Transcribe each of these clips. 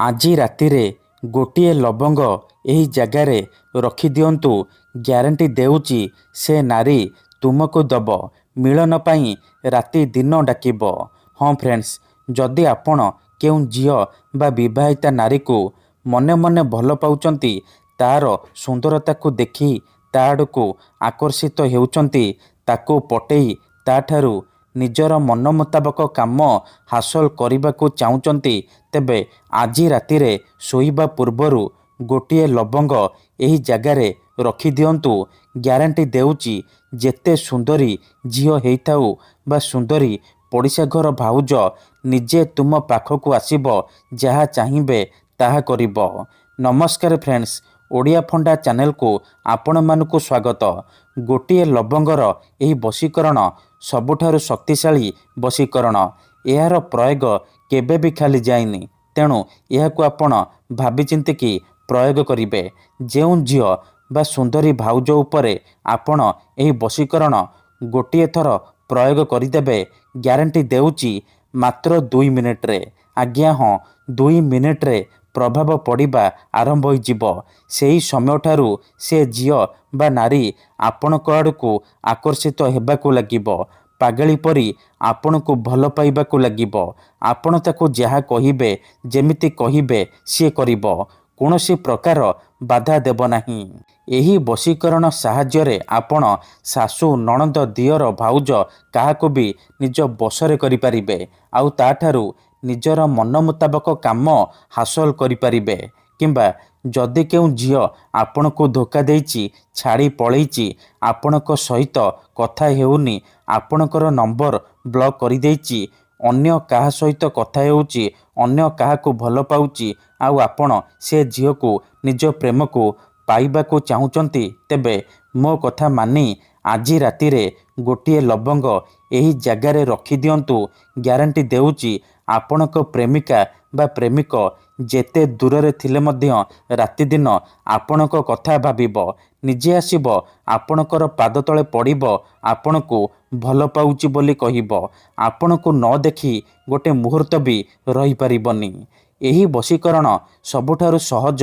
ଆଜି ରାତିରେ ଗୋଟିଏ ଲବଙ୍ଗ ଏହି ଜାଗାରେ ରଖିଦିଅନ୍ତୁ। ଗ୍ୟାରେଣ୍ଟି ଦେଉଛି ସେ ନାରୀ ତୁମକୁ ଦବ। ମିଳନ ପାଇଁ ରାତି ଦିନ ଡାକିବ। ହଁ ଫ୍ରେଣ୍ଡସ୍, ଯଦି ଆପଣ କେଉଁ ଝିଅ ବା ବିବାହିତା ନାରୀକୁ ମନେ ମନେ ଭଲ ପାଉଛନ୍ତି, ତାର ସୁନ୍ଦରତାକୁ ଦେଖି ତା ଆଡ଼କୁ ଆକର୍ଷିତ ହେଉଛନ୍ତି, ତାକୁ ପଟେଇ ତାଠାରୁ ନିଜର ମନ ମୁତାବକ କାମ ହାସଲ କରିବାକୁ ଚାହୁଁଛନ୍ତି, ତେବେ ଆଜି ରାତିରେ ଶୋଇବା ପୂର୍ବରୁ ଗୋଟିଏ ଲବଙ୍ଗ ଏହି ଜାଗାରେ ରଖିଦିଅନ୍ତୁ। ଗ୍ୟାରେଣ୍ଟି ଦେଉଛି ଯେତେ ସୁନ୍ଦରୀ ଝିଅ ହେଇଥାଉ ବା ସୁନ୍ଦରୀ ପଡ଼ିଶା ଘର ଭାଉଜ ନିଜେ ତୁମ ପାଖକୁ ଆସିବ, ଯାହା ଚାହିଁବେ ତାହା କରିବ। ନମସ୍କାର ଫ୍ରେଣ୍ଡସ୍, ଓଡ଼ିଆ ଫଣ୍ଡା ଚ୍ୟାନେଲକୁ ଆପଣମାନଙ୍କୁ ସ୍ୱାଗତ। ଗୋଟିଏ ଲବଙ୍ଗର ଏହି ବଶୀକରଣ ସବୁଠାରୁ ଶକ୍ତିଶାଳୀ ବଶୀକରଣ। ଏହାର ପ୍ରୟୋଗ କେବେ ବି ଖାଲି ଯାଇନି, ତେଣୁ ଏହାକୁ ଆପଣ ଭାବିଚିନ୍ତିକି ପ୍ରୟୋଗ କରିବେ। ଯେଉଁ ଝିଅ ବା ସୁନ୍ଦରୀ ଭାଉଜ ଉପରେ ଆପଣ ଏହି ବଶୀକରଣ ଗୋଟିଏ ଥର ପ୍ରୟୋଗ କରିଦେବେ, ଗ୍ୟାରେଣ୍ଟି ଦେଉଛି ମାତ୍ର 2 ମିନିଟ୍ରେ, ଆଜ୍ଞା ହଁ 2 ମିନିଟ୍ରେ ପ୍ରଭାବ ପଡ଼ିବା ଆରମ୍ଭ ହୋଇଯିବ। ସେହି ସମୟଠାରୁ ସେ ଝିଅ ବା ନାରୀ ଆପଣଙ୍କ ଆଡ଼କୁ ଆକର୍ଷିତ ହେବାକୁ ଲାଗିବ। ପାଗଳି ପରି ଆପଣଙ୍କୁ ଭଲ ପାଇବାକୁ ଲାଗିବ। ଆପଣ ତାକୁ ଯାହା କହିବେ, ଯେମିତି କହିବେ ସିଏ କରିବ। କୌଣସି ପ୍ରକାର ବାଧା ଦେବ ନାହିଁ। ଏହି ବଶୀକରଣ ସାହାଯ୍ୟରେ ଆପଣ ଶାଶୁ, ନଣନ୍ଦ, ଦିଅର, ଭାଉଜ କାହାକୁ ବି ନିଜ ବଶରେ କରିପାରିବେ। ଆଉ ତାଠାରୁ ନିଜର ମନ ମୁତାବକ କାମ ହାସଲ କରିପାରିବେ। କିମ୍ବା ଯଦି କେଉଁ ଝିଅ ଆପଣଙ୍କୁ ଧୋକା ଦେଇଛି, ଛାଡ଼ି ପଳେଇଛି, ଆପଣଙ୍କ ସହିତ କଥା ହେଉନି, ଆପଣଙ୍କର ନମ୍ବର ବ୍ଲକ୍ କରିଦେଇଛି, ଅନ୍ୟ କାହା ସହିତ କଥା ହେଉଛି, ଅନ୍ୟ କାହାକୁ ଭଲ ପାଉଛି, ଆଉ ଆପଣ ସେ ଝିଅକୁ ନିଜ ପ୍ରେମକୁ ପାଇବାକୁ ଚାହୁଁଛନ୍ତି, ତେବେ ମୋ କଥା ମାନି ଆଜି ରାତିରେ ଗୋଟିଏ ଲବଙ୍ଗ ଏହି ଜାଗାରେ ରଖିଦିଅନ୍ତୁ। ଗ୍ୟାରେଣ୍ଟି ଦେଉଛି ଆପଣଙ୍କ ପ୍ରେମିକା ବା ପ୍ରେମିକ ଯେତେ ଦୂରରେ ଥିଲେ ମଧ୍ୟ ରାତିଦିନ ଆପଣଙ୍କ କଥା ଭାବିବ। ନିଜେ ଆସିବ ଆପଣଙ୍କର ପାଦ ତଳେ ପଡ଼ିବ, ଆପଣଙ୍କୁ ଭଲ ପାଉଛି ବୋଲି କହିବ। ଆପଣଙ୍କୁ ନ ଦେଖି ଗୋଟେ ମୁହୂର୍ତ୍ତ ବି ରହିପାରିବନି। ଏହି ବଶୀକରଣ ସବୁଠାରୁ ସହଜ,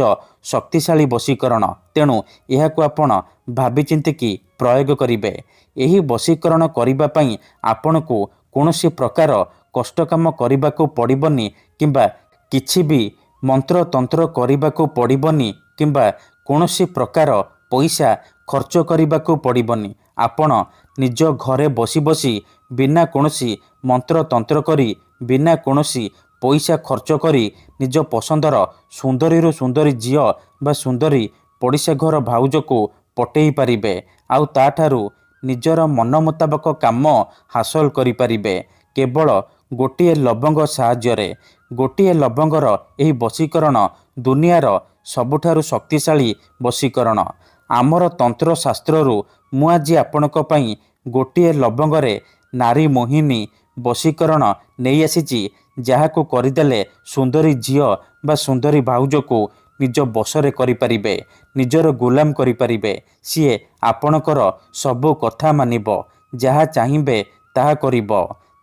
ଶକ୍ତିଶାଳୀ ବଶୀକରଣ। ତେଣୁ ଏହାକୁ ଆପଣ ଭାବିଚିନ୍ତିକି ପ୍ରୟୋଗ କରିବେ। ଏହି ବଶୀକରଣ କରିବା ପାଇଁ ଆପଣଙ୍କୁ କୌଣସି ପ୍ରକାର କଷ୍ଟ କାମ କରିବାକୁ ପଡ଼ିବନି, କିମ୍ବା କିଛି ବି ମନ୍ତ୍ରତନ୍ତ୍ର କରିବାକୁ ପଡ଼ିବନି, କିମ୍ବା କୌଣସି ପ୍ରକାର ପଇସା ଖର୍ଚ୍ଚ କରିବାକୁ ପଡ଼ିବନି। ଆପଣ ନିଜ ଘରେ ବସି ବସି ବିନା କୌଣସି ମନ୍ତ୍ରତନ୍ତ୍ର କରି, ବିନା କୌଣସି ପଇସା ଖର୍ଚ୍ଚ କରି ନିଜ ପସନ୍ଦର ସୁନ୍ଦରୀରୁ ସୁନ୍ଦରୀ ଝିଅ ବା ସୁନ୍ଦରୀ ପଡ଼ିଶା ଘର ଭାଉଜକୁ ପଟେଇ ପାରିବେ। ଆଉ ତାଠାରୁ ନିଜର ମନ ମୁତାବକ କାମ ହାସଲ କରିପାରିବେ କେବଳ ଗୋଟିଏ ଲବଙ୍ଗ ସାହାଯ୍ୟରେ। ଗୋଟିଏ ଲବଙ୍ଗର ଏହି ବଶୀକରଣ ଦୁନିଆର ସବୁଠାରୁ ଶକ୍ତିଶାଳୀ ବଶୀକରଣ। ଆମର ତନ୍ତ୍ରଶାସ୍ତ୍ରରୁ ମୁଁ ଆଜି ଆପଣଙ୍କ ପାଇଁ ଗୋଟିଏ ଲବଙ୍ଗରେ ନାରୀ ମୋହିନୀ ବଶୀକରଣ ନେଇ ଆସିଛି, ଯାହାକୁ କରିଦେଲେ ସୁନ୍ଦରୀ ଝିଅ ବା ସୁନ୍ଦରୀ ଭାଉଜକୁ ନିଜ ବଶରେ କରିପାରିବେ, ନିଜର ଗୁଲାମ କରିପାରିବେ। ସିଏ ଆପଣଙ୍କର ସବୁ କଥା ମାନିବ, ଯାହା ଚାହିଁବେ ତାହା କରିବ।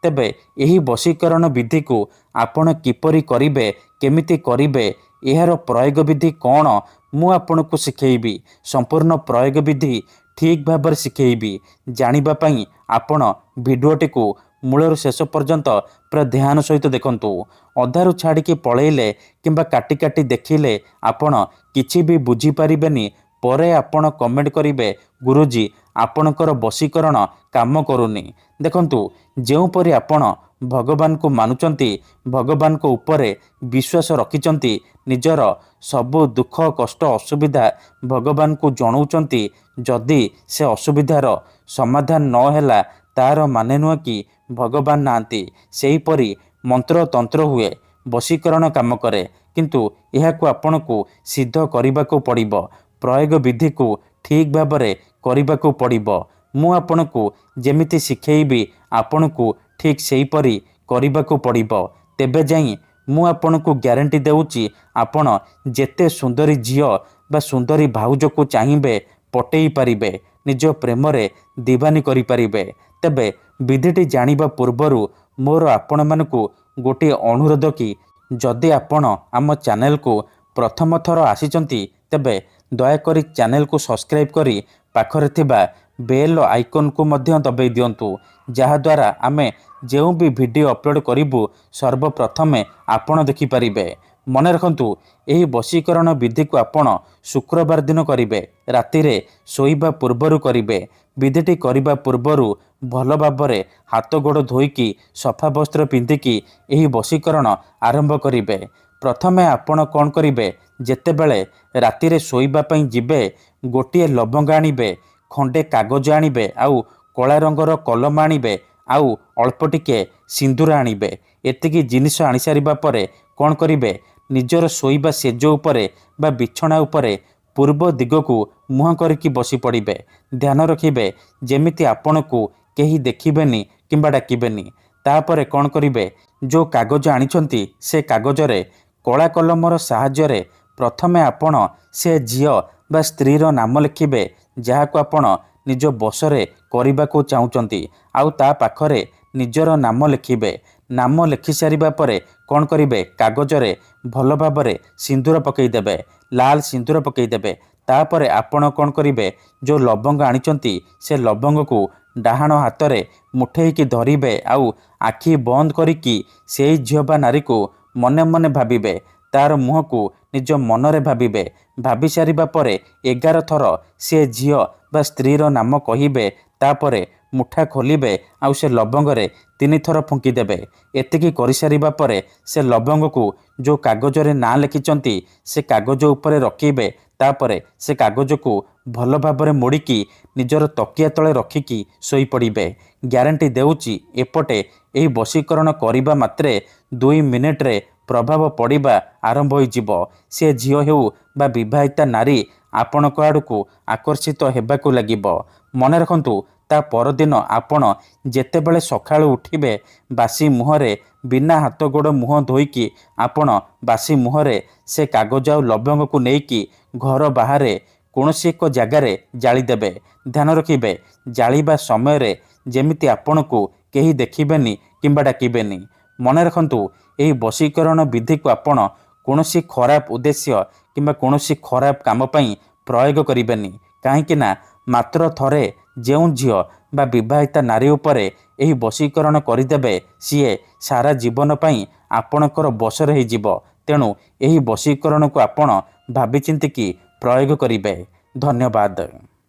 ତେବେ ଏହି ବଶୀକରଣ ବିଧିକୁ ଆପଣ କିପରି କରିବେ, କେମିତି କରିବେ, ଏହାର ପ୍ରୟୋଗ ବିଧି କ'ଣ, ମୁଁ ଆପଣଙ୍କୁ ଶିଖେଇବି। ସମ୍ପୂର୍ଣ୍ଣ ପ୍ରୟୋଗ ବିଧି ଠିକ୍ ଭାବରେ ଶିଖେଇବି। ଜାଣିବା ପାଇଁ ଆପଣ ଭିଡ଼ିଓଟିକୁ ମୂଳରୁ ଶେଷ ପର୍ଯ୍ୟନ୍ତ ପୁରା ଧ୍ୟାନ ସହିତ ଦେଖନ୍ତୁ। ଅଧାରୁ ଛାଡ଼ିକି ପଳେଇଲେ କିମ୍ବା କାଟି କାଟି ଦେଖିଲେ ଆପଣ କିଛି ବି ବୁଝିପାରିବେନି। ପରେ ଆପଣ କମେଣ୍ଟ କରିବେ, ଗୁରୁଜୀ ଆପଣଙ୍କର ବଶୀକରଣ କାମ କରୁନି। ଦେଖନ୍ତୁ, ଯେଉଁପରି ଆପଣ ଭଗବାନଙ୍କୁ ମାନୁଛନ୍ତି, ଭଗବାନଙ୍କ ଉପରେ ବିଶ୍ୱାସ ରଖିଛନ୍ତି, ନିଜର ସବୁ ଦୁଃଖ କଷ୍ଟ ଅସୁବିଧା ଭଗବାନଙ୍କୁ ଜଣାଉଛନ୍ତି, ଯଦି ସେ ଅସୁବିଧାର ସମାଧାନ ନ ହେଲା, ତାର ମାନେ ନୁହେଁ କି ଭଗବାନ ନାହାନ୍ତି। ସେହିପରି ମନ୍ତ୍ରତନ୍ତ୍ର ହୁଏ, ବଶୀକରଣ କାମ କରେ, କିନ୍ତୁ ଏହାକୁ ଆପଣଙ୍କୁ ସିଦ୍ଧ କରିବାକୁ ପଡ଼ିବ। ପ୍ରୟୋଗ ବିଧିକୁ ଠିକ୍ ଭାବରେ କରିବାକୁ ପଡ଼ିବ। ମୁଁ ଆପଣଙ୍କୁ ଯେମିତି ଶିଖେଇବି, ଆପଣଙ୍କୁ ଠିକ୍ ସେହିପରି କରିବାକୁ ପଡ଼ିବ। ତେବେ ଯାଇ ମୁଁ ଆପଣଙ୍କୁ ଗ୍ୟାରେଣ୍ଟି ଦେଉଛି, ଆପଣ ଯେତେ ସୁନ୍ଦରୀ ଝିଅ ବା ସୁନ୍ଦରୀ ଭାଉଜକୁ ଚାହିଁବେ ପଟେଇ ପାରିବେ, ନିଜ ପ୍ରେମରେ ଦିବାନୀ କରିପାରିବେ। ତେବେ ବିଧିଟି ଜାଣିବା ପୂର୍ବରୁ ମୋର ଆପଣମାନଙ୍କୁ ଗୋଟିଏ ଅନୁରୋଧ କି जदि आपण आम चैनल को प्रथम थर आसीचंती तेबे दयाकोरी चैनल को सब्सक्राइब करी पाखरे थिबा बेल आइकन को मध्य दबाई दियंतु जहाद्वारा आमे जो भी वीडियो अपलोड करिबु सर्वप्रथमे आपण देखि परिबे। मन रखंतु एही वशीकरण विधि को आपण शुक्रवार दिन करिबे रातिरे सोइबा पूर्वरु करिबे। विधिटी करिबा पूर्वरु भल भाबरे हाथ गोड़ धोईकी सफा वस्त्र पिंधिकी एही वशीकरण आरंभ करिबे। प्रथमे आपण कौन करिबे जेतेबेले रातिरे सोइबा पई जिबे गोटिए लवंग आनिबे खंडे कागज आनिबे आउ कला रंगर कलम आनिबे आउ अल्प टिके सिंदूर आनिबे। एतिकी जिनिस आनी सारिबा परे कौन करिबे निजर सोइबा सेज उपरे बा बिछणा उपरे पूर्व दिग को मुह करके बसी पड़े। ध्यान रखिबे जेमिति आपनकु केही देखिबेनी किंबा डाकिबेनी। तापरे कौन करिबे जो कागज आनिछंती से कागजरे कला कलमर साहाय्य प्रथमे आपण से झियो बा स्त्रीर नाम लिखिबे जहाको आपण निज बसरे करबाको चाहुचंती आउ ता पाखरे निजर नाम लिखिबे। नाम लिखि सारिबा परे कौन करिबे कागजरे भल भाबरे सिंदूर पकईदेबे लाल सिंदूर पकईदेबे। तापरे आपण कौन करिबे जो लवंग आनिचंती से लवंग को डाहाण हाथ मुठेईकी धरिबे आउ आखि बंद करिकी सेई झियो बा नारी को मने मने भाबिबे तार मुह को निज मनरे भाबिबे। भाबी सारिबा परे 11 थर से झियो बा स्त्रीर नाम कहिबे। तापरे मुठा खोलिबे आउ से लवंगरे 3 थर फुंकीदेबे। एतिकी करि सारिबा परे से लवंग को जो कागजरे ना लिखिचंती से कागज उपरे रखिबे। तापरे से कागज को भल भाबरे मोड़िकी निजर तकिया तले रखिकी सोई पड़िबे। ग्यारंटी देउची एपटे एही वशीकरण करिबा मात्रे 2 मिनिट रे प्रभाव पड़िबा आरंभ होइजिबो। से झियो हेउ बा विवाहिता नारी आपणक आड़को आकर्षित हेबाकू लागिबो। मन रखंतु ता परदिन आपण जेतेबेले सकाळु उठिबे बासी मुहरे बिना हाथ गोड़ मुह धोईकी आपण बासी मुहरे से कागज आ लवंग को नेईकी घर बाहर कौनसी एक जगार जालीदेवे। ध्यान रखिबे जालिबा समय रे जेमिति आपणकू केही देखिबेनी किंबा डाकिबेनी। मन रखंतु एही वशीकरण विधि को आपण कौनसी खराब उद्देश्य किंबा कौनसी खराब काम पई प्रयोग करिबेनी। काहेकि ना मात्र थरे जेउ झियो बा विवाहिता नारी उपरे एही वशीकरण करिदेबे सीए सारा जीवन पई आपणकर बसरे हो जिवो। तेणु एही वशीकरण को आपण भाबी चिंतिकी प्रयोग करिबे। धन्यवाद।